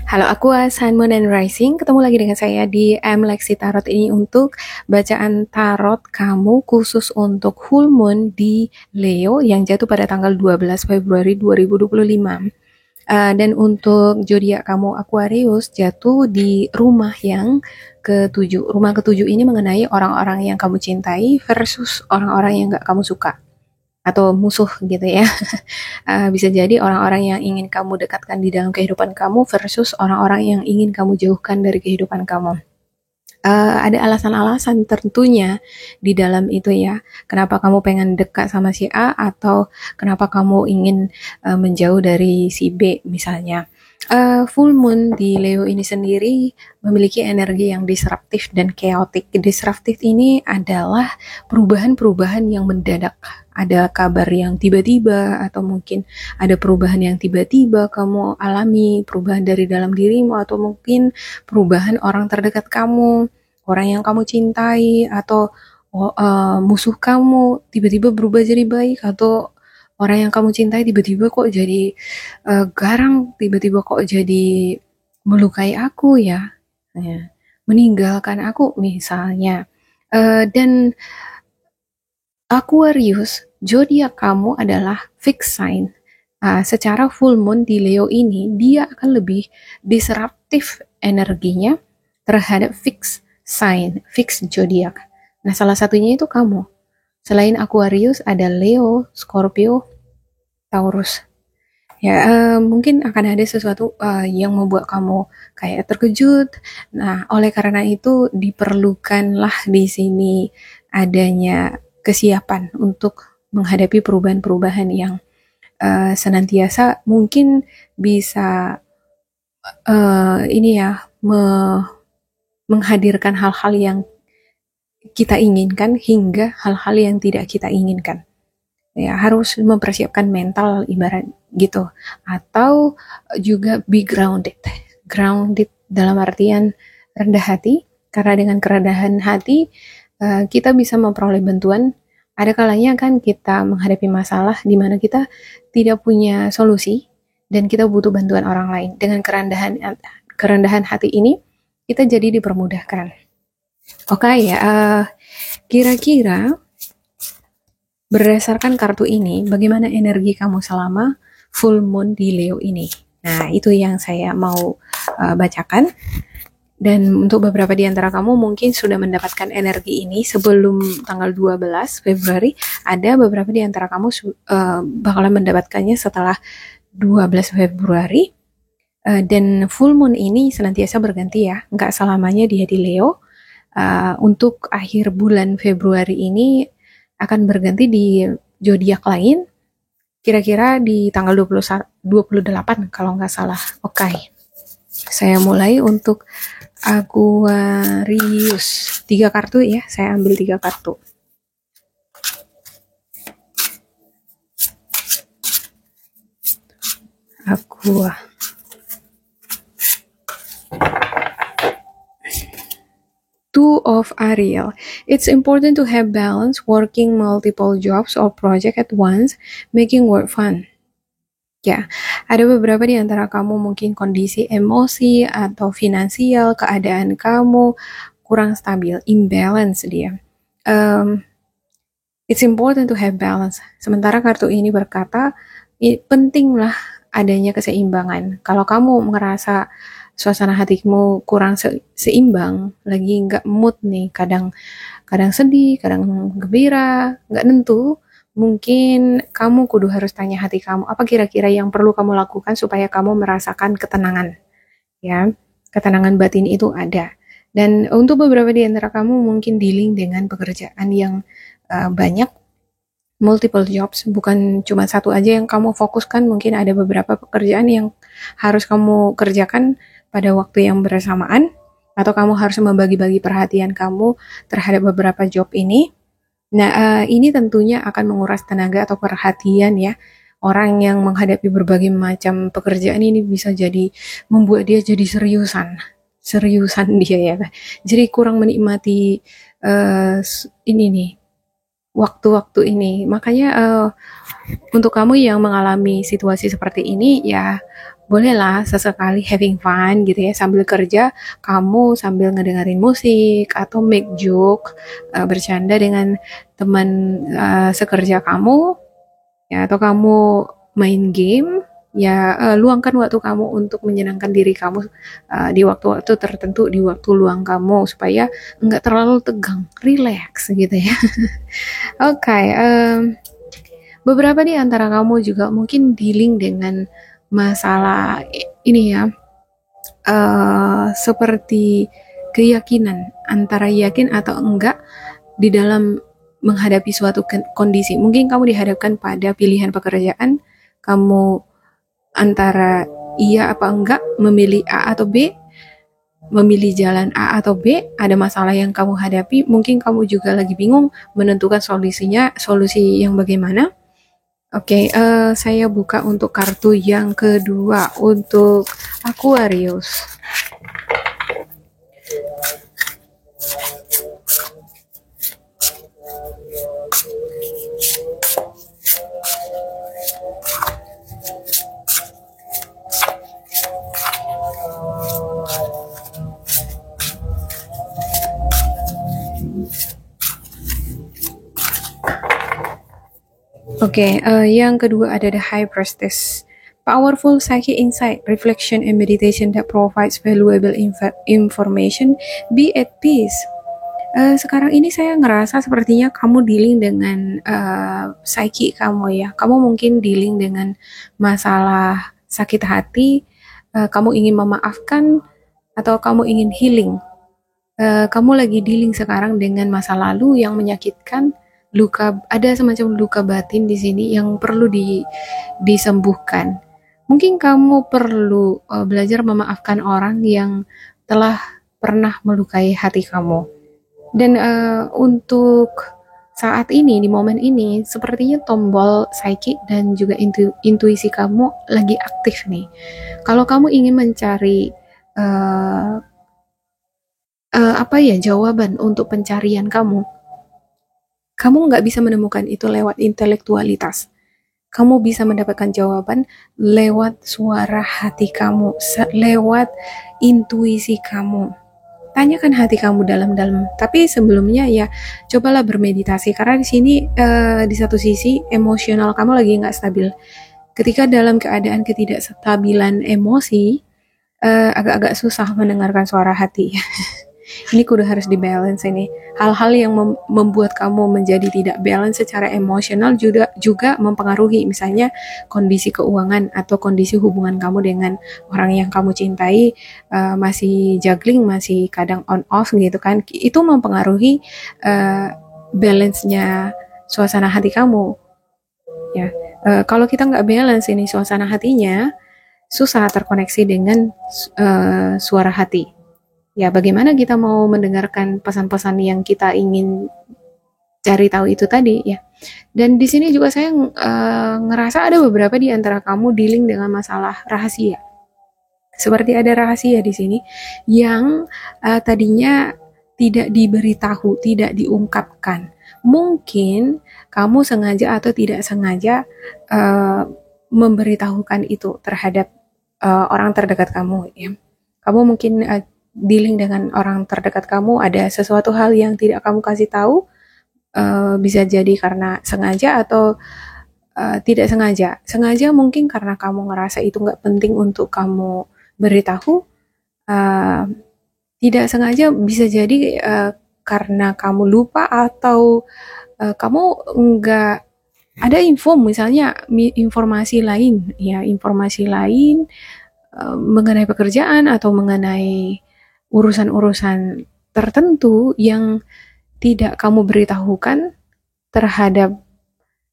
Halo Aqua, Sun, Moon, and Rising. Ketemu lagi dengan saya di Lexi Tarot ini untuk bacaan tarot kamu khusus untuk full moon di Leo yang jatuh pada tanggal 12 Februari 2025. Dan untuk zodiak kamu Aquarius jatuh di rumah yang ketujuh. Rumah ketujuh ini mengenai orang-orang yang kamu cintai versus orang-orang yang gak kamu suka atau musuh gitu ya. Bisa jadi orang-orang yang ingin kamu dekatkan di dalam kehidupan kamu versus orang-orang yang ingin kamu jauhkan dari kehidupan kamu. Ada alasan-alasan tentunya di dalam itu ya. Kenapa kamu pengen dekat sama si A atau kenapa kamu ingin menjauh dari si B misalnya. Full moon di Leo ini sendiri memiliki energi yang disruptif dan chaotic. Disruptif ini adalah perubahan-perubahan yang mendadak. Ada kabar yang tiba-tiba atau mungkin ada perubahan yang tiba-tiba kamu alami, perubahan dari dalam dirimu atau mungkin perubahan orang terdekat kamu, orang yang kamu cintai atau musuh kamu tiba-tiba berubah jadi baik atau orang yang kamu cintai tiba-tiba kok jadi garang, tiba-tiba kok jadi melukai aku ya, meninggalkan aku misalnya. Dan Aquarius, zodiak kamu adalah fixed sign. Secara full moon di Leo ini, dia akan lebih disruptif energinya terhadap fixed sign, fixed zodiak. Nah, salah satunya itu kamu. Selain Aquarius, ada Leo, Scorpio, Taurus. Ya, mungkin akan ada sesuatu yang membuat kamu kayak terkejut. Nah, oleh karena itu diperlukanlah di sini adanya kesiapan untuk menghadapi perubahan-perubahan yang senantiasa mungkin bisa ini ya menghadirkan hal-hal yang kita inginkan hingga hal-hal yang tidak kita inginkan. Ya, harus mempersiapkan mental ibarat gitu. Atau juga be grounded. Grounded dalam artian rendah hati, karena dengan kerendahan hati kita bisa memperoleh bantuan. Ada kalanya kan kita menghadapi masalah di mana kita tidak punya solusi dan kita butuh bantuan orang lain. Dengan kerendahan hati ini kita jadi dipermudahkan. Oke ya, kira-kira berdasarkan kartu ini, bagaimana energi kamu selama full moon di Leo ini? Nah, itu yang saya mau bacakan. Dan untuk beberapa di antara kamu mungkin sudah mendapatkan energi ini sebelum tanggal 12 Februari. Ada beberapa di antara kamu bakalan mendapatkannya setelah 12 Februari. Dan full moon ini senantiasa berganti ya, nggak selamanya dia di Leo. Untuk akhir bulan Februari ini akan berganti di zodiak lain, kira-kira di tanggal 28 kalau nggak salah. Oke. Saya mulai untuk Aquarius. 3 kartu ya, saya ambil 3 kartu. Aqua. Two of Ariel. It's important to have balance, working multiple jobs or projects at once, making work fun. Ya, ada beberapa di antara kamu mungkin kondisi emosi atau finansial, keadaan kamu kurang stabil, imbalance dia. It's important to have balance. Sementara kartu ini berkata, pentinglah adanya keseimbangan. Kalau kamu merasa suasana hatimu kurang seimbang, lagi nggak mood nih, kadang sedih, kadang gembira, nggak nentu, mungkin kamu kudu harus tanya hati kamu, apa kira-kira yang perlu kamu lakukan supaya kamu merasakan ketenangan, ya, ketenangan batin itu ada. Dan untuk beberapa di antara kamu mungkin dealing dengan pekerjaan yang banyak, multiple jobs, bukan cuma satu aja yang kamu fokuskan, mungkin ada beberapa pekerjaan yang harus kamu kerjakan pada waktu yang bersamaan, atau kamu harus membagi-bagi perhatian kamu terhadap beberapa job ini. Nah, ini tentunya akan menguras tenaga atau perhatian ya. Orang yang menghadapi berbagai macam pekerjaan ini bisa jadi membuat dia jadi seriusan dia ya. Jadi kurang menikmati ini nih, waktu-waktu ini. Makanya untuk kamu yang mengalami situasi seperti ini ya, bolehlah sesekali having fun gitu ya, sambil kerja kamu sambil ngedengerin musik atau make joke, bercanda dengan teman sekerja kamu ya, atau kamu main game ya, luangkan waktu kamu untuk menyenangkan diri kamu di waktu-waktu tertentu, di waktu luang kamu supaya nggak terlalu tegang, relax gitu ya. Oke, beberapa di antara kamu juga mungkin dealing dengan masalah ini ya, seperti keyakinan antara yakin atau enggak di dalam menghadapi suatu kondisi. Mungkin kamu dihadapkan pada pilihan pekerjaan, kamu antara iya apa enggak, memilih A atau B, memilih jalan A atau B, ada masalah yang kamu hadapi, mungkin kamu juga lagi bingung menentukan solusi yang bagaimana. Oke, saya buka untuk kartu yang kedua untuk Aquarius. Oke, yang kedua ada The High Priestess. Powerful psychic insight, reflection, and meditation that provides valuable information. Be at peace. Sekarang ini saya ngerasa sepertinya kamu dealing dengan psyche kamu ya. Kamu mungkin dealing dengan masalah sakit hati, kamu ingin memaafkan, atau kamu ingin healing. Kamu lagi dealing sekarang dengan masa lalu yang menyakitkan, luka, ada semacam luka batin di sini yang perlu disembuhkan. Mungkin kamu perlu belajar memaafkan orang yang telah pernah melukai hati kamu. Dan untuk saat ini, di momen ini, sepertinya tombol psychic dan juga intuisi kamu lagi aktif nih. Kalau kamu ingin mencari jawaban untuk pencarian kamu nggak bisa menemukan itu lewat intelektualitas. Kamu bisa mendapatkan jawaban lewat suara hati kamu, lewat intuisi kamu. Tanyakan hati kamu dalam-dalam. Tapi sebelumnya ya, cobalah bermeditasi karena di sini di satu sisi emosional kamu lagi nggak stabil. Ketika dalam keadaan ketidakstabilan emosi, agak-agak susah mendengarkan suara hati. Ini kudu harus dibalance ini. Hal-hal yang membuat kamu menjadi tidak balance secara emosional juga mempengaruhi, misalnya kondisi keuangan atau kondisi hubungan kamu dengan orang yang kamu cintai, masih juggling, masih kadang on off gitu kan. Itu mempengaruhi balance-nya suasana hati kamu. Ya, kalau kita nggak balance ini suasana hatinya, susah terkoneksi dengan suara hati. Ya, bagaimana kita mau mendengarkan pesan-pesan yang kita ingin cari tahu itu tadi ya. Dan di sini juga saya ngerasa ada beberapa di antara kamu dealing dengan masalah rahasia. Seperti ada rahasia di sini yang tadinya tidak diberitahu, tidak diungkapkan. Mungkin kamu sengaja atau tidak sengaja memberitahukan itu terhadap orang terdekat kamu ya. Kamu mungkin dealing dengan orang terdekat kamu, ada sesuatu hal yang tidak kamu kasih tahu, bisa jadi karena sengaja atau tidak sengaja. Sengaja mungkin karena kamu ngerasa itu nggak penting untuk kamu beritahu. Tidak sengaja bisa jadi karena kamu lupa atau kamu nggak ada info, misalnya informasi lain ya, informasi lain mengenai pekerjaan atau mengenai urusan-urusan tertentu yang tidak kamu beritahukan terhadap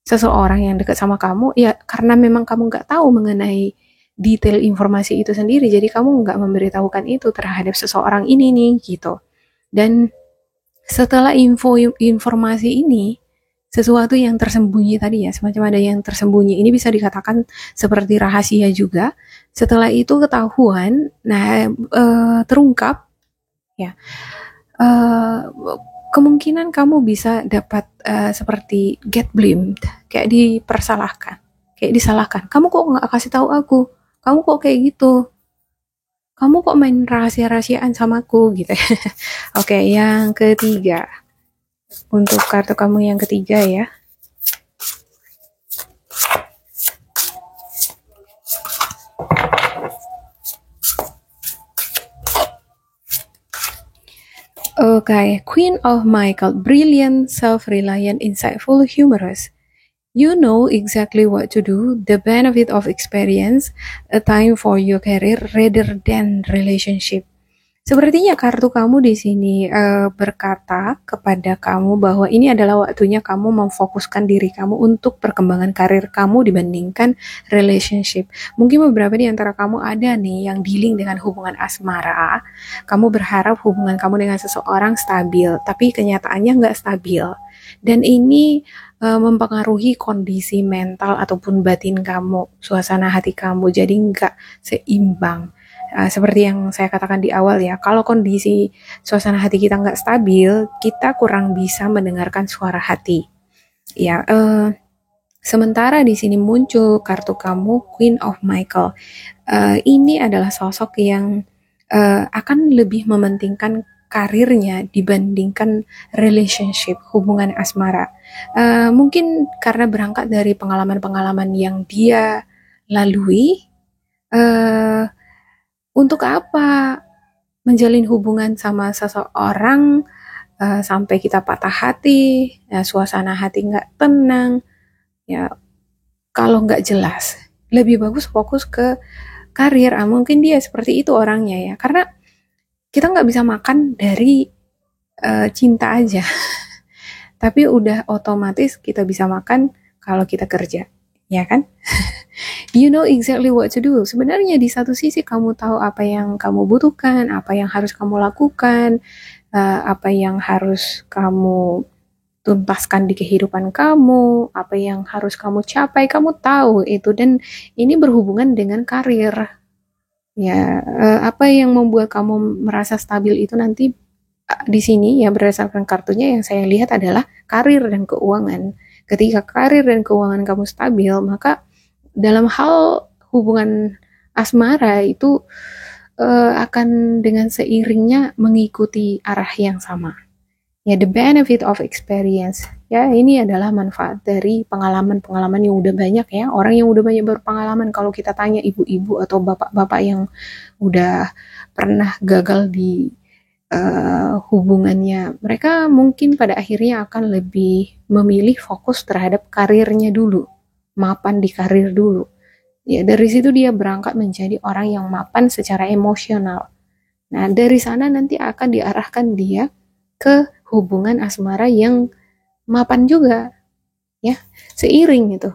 seseorang yang dekat sama kamu, ya karena memang kamu nggak tahu mengenai detail informasi itu sendiri, jadi kamu nggak memberitahukan itu terhadap seseorang ini nih gitu. Dan setelah informasi ini, sesuatu yang tersembunyi tadi ya, semacam ada yang tersembunyi, ini bisa dikatakan seperti rahasia juga. Setelah itu ketahuan, nah terungkap ya, kemungkinan kamu bisa dapat seperti get blamed, kayak disalahkan. Kamu kok nggak kasih tahu aku? kamu kok kayak gitu, kamu kok main rahasia-rahasiaan sama aku gitu. Oke, yang ketiga, untuk kartu kamu yang ketiga ya. Okay, Queen of Michael, brilliant, self-reliant, insightful, humorous. You know exactly what to do, the benefit of experience, a time for your career rather than relationship. Sepertinya kartu kamu di sini berkata kepada kamu bahwa ini adalah waktunya kamu memfokuskan diri kamu untuk perkembangan karir kamu dibandingkan relationship. Mungkin beberapa di antara kamu ada nih yang dealing dengan hubungan asmara. Kamu berharap hubungan kamu dengan seseorang stabil, tapi kenyataannya nggak stabil. Dan ini mempengaruhi kondisi mental ataupun batin kamu, suasana hati kamu, jadi nggak seimbang. Seperti yang saya katakan di awal ya, kalau kondisi suasana hati kita nggak stabil, kita kurang bisa mendengarkan suara hati. Ya, sementara di sini muncul kartu kamu Queen of Michael. Ini adalah sosok yang akan lebih mementingkan karirnya dibandingkan relationship, hubungan asmara. Mungkin karena berangkat dari pengalaman-pengalaman yang dia lalui, uh, untuk apa menjalin hubungan sama seseorang sampai kita patah hati, ya, suasana hati nggak tenang, ya kalau nggak jelas. Lebih bagus fokus ke karir. Mungkin dia seperti itu orangnya ya, karena kita nggak bisa makan dari cinta aja, tapi udah otomatis kita bisa makan kalau kita kerja, ya kan? You know exactly what to do. Sebenarnya di satu sisi kamu tahu apa yang kamu butuhkan, apa yang harus kamu lakukan, apa yang harus kamu tuntaskan di kehidupan kamu, apa yang harus kamu capai, kamu tahu itu, dan ini berhubungan dengan karir. Ya, apa yang membuat kamu merasa stabil itu nanti di sini ya berdasarkan kartunya yang saya lihat adalah karir dan keuangan. Ketika karir dan keuangan kamu stabil, maka dalam hal hubungan asmara itu akan dengan seiringnya mengikuti arah yang sama. Ya, the benefit of experience. Ya, ini adalah manfaat dari pengalaman-pengalaman yang udah banyak ya. Orang yang udah banyak berpengalaman, kalau kita tanya ibu-ibu atau bapak-bapak yang udah pernah gagal di hubungannya, mereka mungkin pada akhirnya akan lebih memilih fokus terhadap karirnya dulu, mapan di karir dulu. Ya, dari situ dia berangkat menjadi orang yang mapan secara emosional. Nah, dari sana nanti akan diarahkan dia ke hubungan asmara yang mapan juga, ya, seiring itu.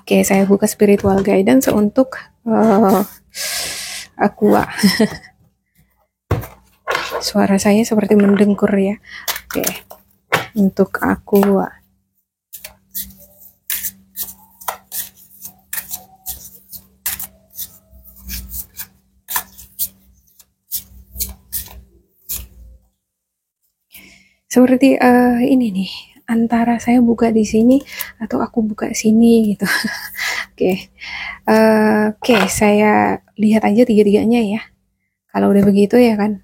Oke, saya buka spiritual guidance untuk Aqua. Suara saya seperti mendengkur ya. Oke, untuk Aqua. Seperti ini nih, antara saya buka di sini atau aku buka sini gitu. Oke, saya lihat aja tiga-tiganya ya. Kalau udah begitu ya kan,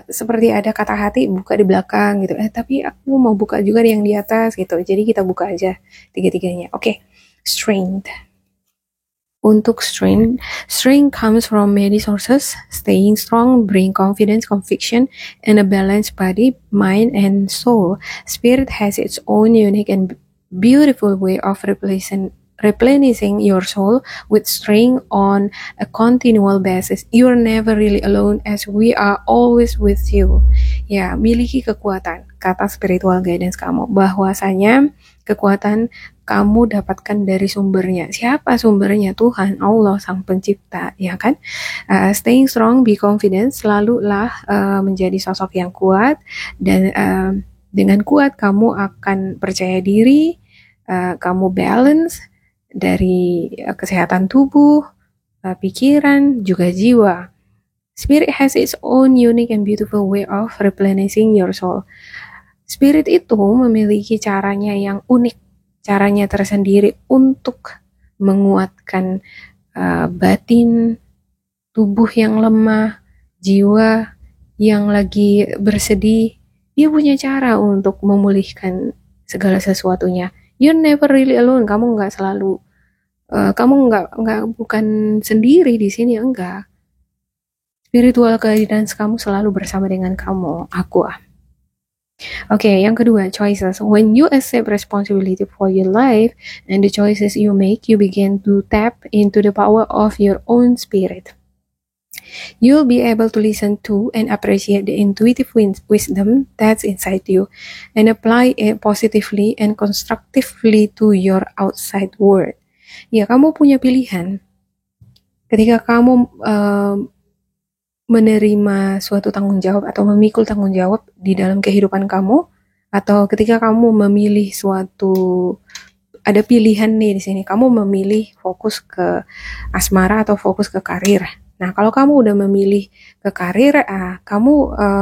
seperti ada kata hati buka di belakang gitu. Tapi aku mau buka juga yang di atas gitu. Jadi kita buka aja tiga-tiganya. Oke, strength. Untuk strength comes from many sources. Staying strong bring confidence, conviction, and a balanced body, mind, and soul. Spirit has its own unique and beautiful way of replenishing your soul with strength on a continual basis. You're never really alone as we are always with you. Ya, miliki kekuatan. Kata spiritual guidance kamu bahwasanya kekuatan kamu dapatkan dari sumbernya. Siapa sumbernya? Tuhan, Allah, Sang Pencipta, ya kan? Staying strong, be confident, selalulah menjadi sosok yang kuat, dan dengan kuat kamu akan percaya diri, kamu balance dari kesehatan tubuh, pikiran, juga jiwa. Spirit has its own unique and beautiful way of replenishing your soul. Spirit itu memiliki caranya yang unik, caranya tersendiri untuk menguatkan batin, tubuh yang lemah, jiwa yang lagi bersedih, dia punya cara untuk memulihkan segala sesuatunya. You're never really alone. Kamu nggak selalu, kamu nggak bukan sendiri di sini, enggak. Spiritual guidance kamu selalu bersama dengan kamu. Aku. Oke, yang kedua, choices. When you accept responsibility for your life and the choices you make, you begin to tap into the power of your own spirit. You'll be able to listen to and appreciate the intuitive wisdom that's inside you and apply it positively and constructively to your outside world. Ya, kamu punya pilihan. Ketika kamu menerima suatu tanggung jawab atau memikul tanggung jawab di dalam kehidupan kamu, atau ketika kamu memilih suatu, ada pilihan nih di sini, kamu memilih fokus ke asmara atau fokus ke karir. Nah, kalau kamu udah memilih ke karir, kamu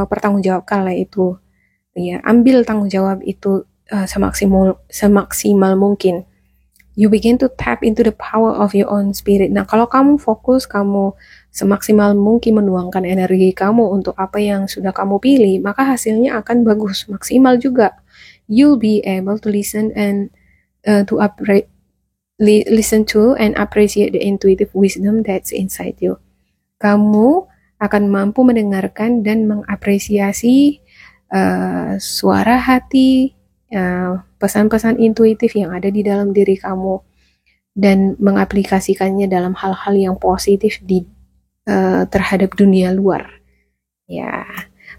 pertanggungjawabkanlah itu. Ya, ambil tanggung jawab itu semaksimal mungkin. You begin to tap into the power of your own spirit. Nah, kalau kamu fokus, kamu semaksimal mungkin menuangkan energi kamu untuk apa yang sudah kamu pilih, maka hasilnya akan bagus, maksimal juga. You'll be able to listen and listen to and appreciate the intuitive wisdom that's inside you. Kamu akan mampu mendengarkan dan mengapresiasi suara hati, pesan-pesan intuitif yang ada di dalam diri kamu dan mengaplikasikannya dalam hal-hal yang positif terhadap dunia luar. Ya,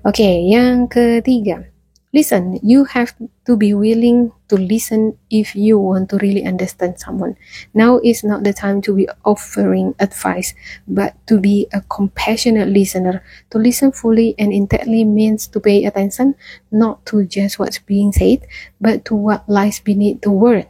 oke, yang ketiga, listen. You have to be willing to listen if you want to really understand someone. Now is not the time to be offering advice, but to be a compassionate listener. To listen fully and intently means to pay attention, not to just what's being said, but to what lies beneath the word.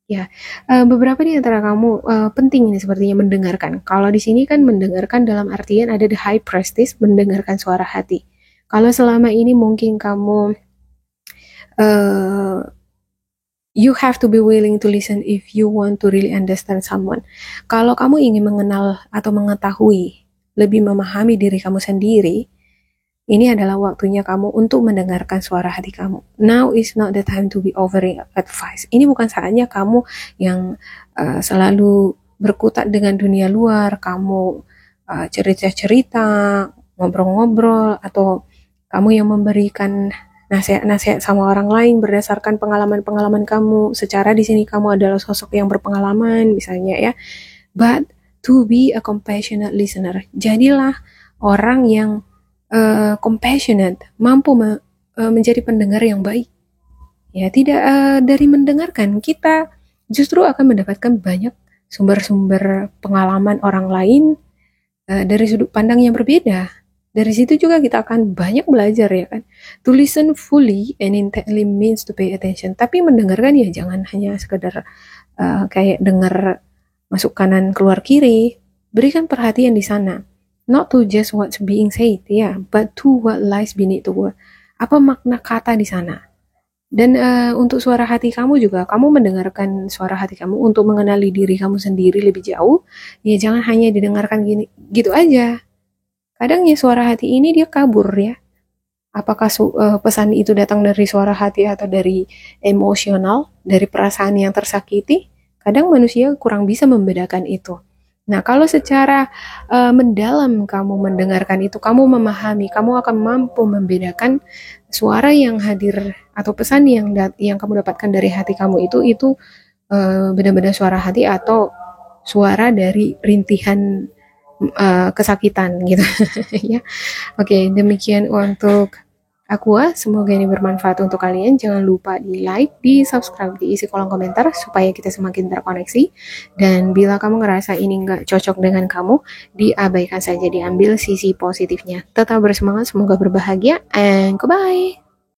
Ya, beberapa di antara kamu penting ini sepertinya mendengarkan. Kalau di sini kan mendengarkan dalam artian ada the high priestess, mendengarkan suara hati. Kalau selama ini mungkin kamu you have to be willing to listen if you want to really understand someone. Kalau kamu ingin mengenal atau mengetahui, lebih memahami diri kamu sendiri, ini adalah waktunya kamu untuk mendengarkan suara hati kamu. Now is not the time to be offering advice. Ini bukan saatnya kamu yang selalu berkutat dengan dunia luar, kamu cerita-cerita, ngobrol-ngobrol, atau kamu yang memberikan nasihat-nasihat sama orang lain berdasarkan pengalaman-pengalaman kamu. Secara di sini kamu adalah sosok yang berpengalaman, misalnya ya. But to be a compassionate listener. Jadilah orang yang compassionate, mampu menjadi pendengar yang baik. Ya, tidak dari mendengarkan kita justru akan mendapatkan banyak sumber-sumber pengalaman orang lain dari sudut pandang yang berbeda. Dari situ juga kita akan banyak belajar, ya kan. To listen fully and intently means to pay attention. Tapi mendengarkan ya jangan hanya sekedar kayak dengar masuk kanan keluar kiri. Berikan perhatian di sana. Not to just what's being said, but to what lies beneath the word. Apa makna kata di sana? Dan untuk suara hati kamu juga, kamu mendengarkan suara hati kamu untuk mengenali diri kamu sendiri lebih jauh. Ya jangan hanya didengarkan gini, gitu aja. Kadang ya suara hati ini dia kabur ya. Apakah pesan itu datang dari suara hati atau dari emosional, dari perasaan yang tersakiti? Kadang manusia kurang bisa membedakan itu. Nah, kalau secara mendalam kamu mendengarkan itu, kamu memahami, kamu akan mampu membedakan suara yang hadir atau pesan yang kamu dapatkan dari hati kamu itu benar-benar suara hati atau suara dari rintihan kesakitan gitu ya. Oke, demikian untuk Aqua, semoga ini bermanfaat untuk kalian. Jangan lupa di like, di subscribe, diisi kolom komentar supaya kita semakin terkoneksi. Dan bila kamu ngerasa ini nggak cocok dengan kamu, diabaikan saja, diambil sisi positifnya. Tetap bersemangat, semoga berbahagia, and goodbye.